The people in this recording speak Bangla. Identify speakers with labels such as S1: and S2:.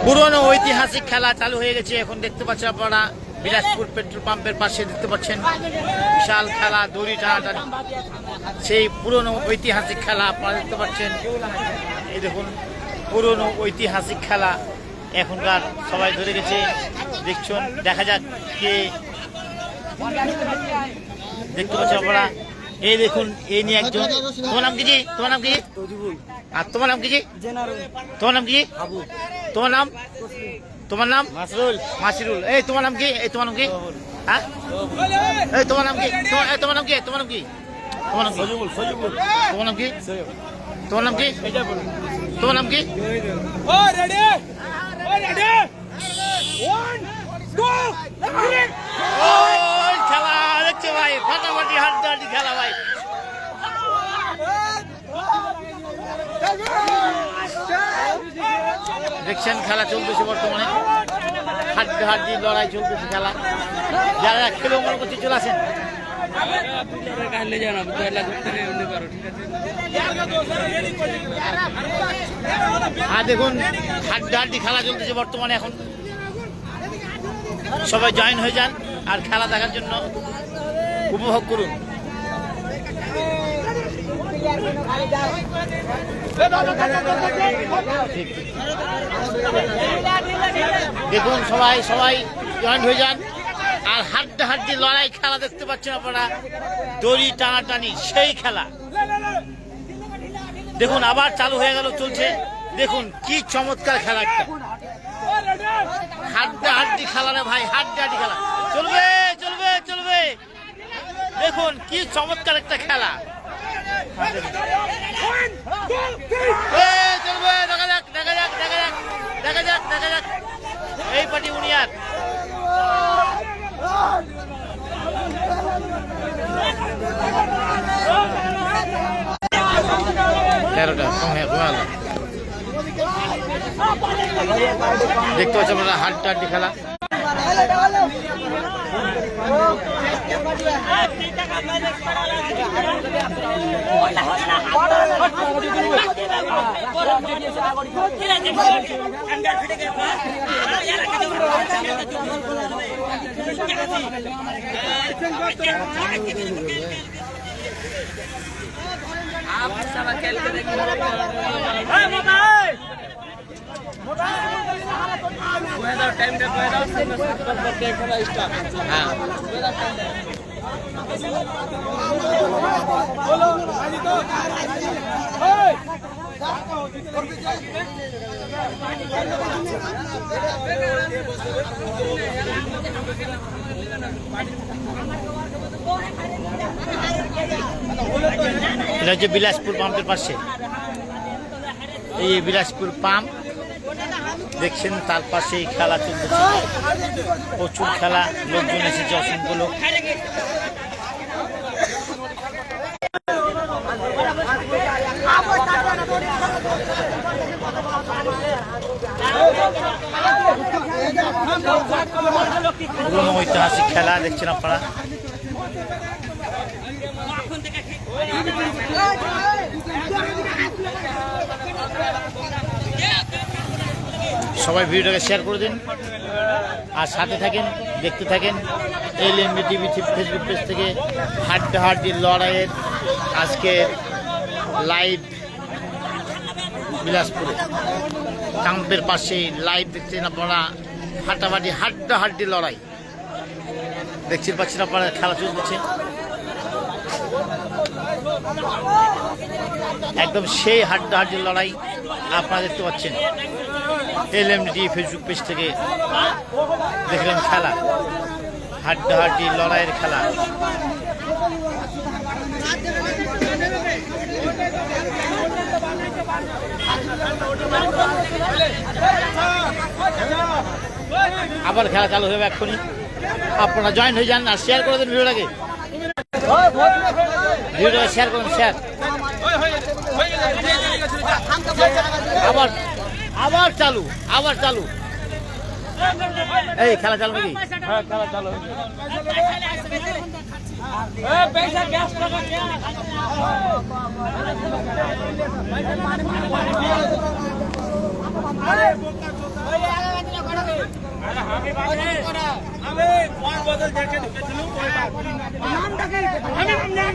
S1: পুরনো ঐতিহাসিক খেলা চালু হয়ে গেছে। এখন দেখতে পাচ্ছেন আপনারা বিলাসপুর পেট্রোল পাম্পের পাশে দেখতে পাচ্ছেন বিশাল খেলা, দড়ি টানাটানি। সেই পুরনো ঐতিহাসিক খেলা আপনারা দেখতে পাচ্ছেন। এই দেখুন পুরনো ঐতিহাসিক খেলা এখনকার সবাই ধরে গেছে। দেখছেন, দেখা যাক কে দেখতে পাচ্ছেন আপনারা। এই দেখুন, এই নিয়ে একজন। তোমার নাম কি জি? তোমার নাম কি? আর তোমার নাম কি জি? তোমার নাম কি? তোমার নাম? তোমার নাম? মাসরুল। মাসিরুল। এই তোমার নাম কি? এই তোমার নাম কি? হ্যাঁ, এই তোমার নাম কি? তোমার নাম কি? তোমার নাম কি? তোমার নাম কি? তোমার নাম কি? তোমার নাম কি? তোমার নাম কি? খেলা দেখছে ভাই, ফাটাফাটি হাড্ডাহাড্ডি খেলা ভাই। দেখছেন খেলা চলতেছে বর্তমানে, হাড্ডাহাড্ডি লড়াই চলতেছে খেলা। যারা খেলে মনে করছে চলে আসেন। আর দেখুন হাড্ডাহাড্ডি খেলা চলতেছে বর্তমানে। এখন সবাই জয়েন হয়ে যান আর খেলা দেখার জন্য উপভোগ করুন। দেখুন সবাই জয়েন হয়ে যান আর হাড্ডাহাড্ডি লড়াই খেলা দেখতে পাচ্ছেন আপনারা। দড়ি টানাটানি সেই খেলা দেখুন আবার চালু হয়ে গেল, চলছে। দেখুন কি চমৎকার খেলা, একটা হাড্ডাহাড্ডি খেলা রে ভাই, হাড্ডাহাড্ডি খেলা চলবে চলবে চলবে। দেখুন কি চমৎকার একটা খেলা চলবে। দেখা যাক দেখা যাক দেখা যাক দেখা যাক দেখা যাক। এই পার্টি উনিয়ার দেখতে পাচ্ছি আপনারা হাড্ডাহাড্ডি খেলা। এটা হচ্ছে বিলাসপুর পাম্পের পাশে। এই বিলাসপুর পাম্প দেখছেন, তার পাশেই খেলা চলতেছে। প্রচুর খেলা, লোকজন এসেছে, অসংখ্য লোক। পুরনো ঐতিহাসিক খেলা দেখছেন আপনারা। সবাই ভিডিওটাকে শেয়ার করে দিন আর সাথে থাকেন, দেখতে থাকেন। এলএমবি টিভি ফেসবুক পেজ থেকে হাড্ডাহাড্ডি লড়াইয়ের আজকে লাইভ বিলাসপুরে ক্যাম্পের পাশে লাইভ দেখছেন আপনারা। ফাটাফাটি হাড্ডাহাড্ডি লড়াই দেখছেন, পাচ্ছেন আপনারা। খেলা চলছে একদম সেই হাড্ডাহাড্ডি লড়াই আপনারা দেখতে পাচ্ছেন। এলএমডি ফেসবুক পেজ থেকে দেখলেন খেলা, হাড্ডাহাড্ডি লড়াইয়ের খেলা। আবার খেলা চালু হবে এক্ষুনি। আপনারা জয়েন হয়ে যান আর শেয়ার করে দেন ভিডিওটাকে। ভিডিওটাকে শেয়ার করুন, শেয়ার। আবার আবার চালু, আবার চালু। এই খেলা চালু নাকি? হ্যাঁ, খেলা চালু। पैसा
S2: আমি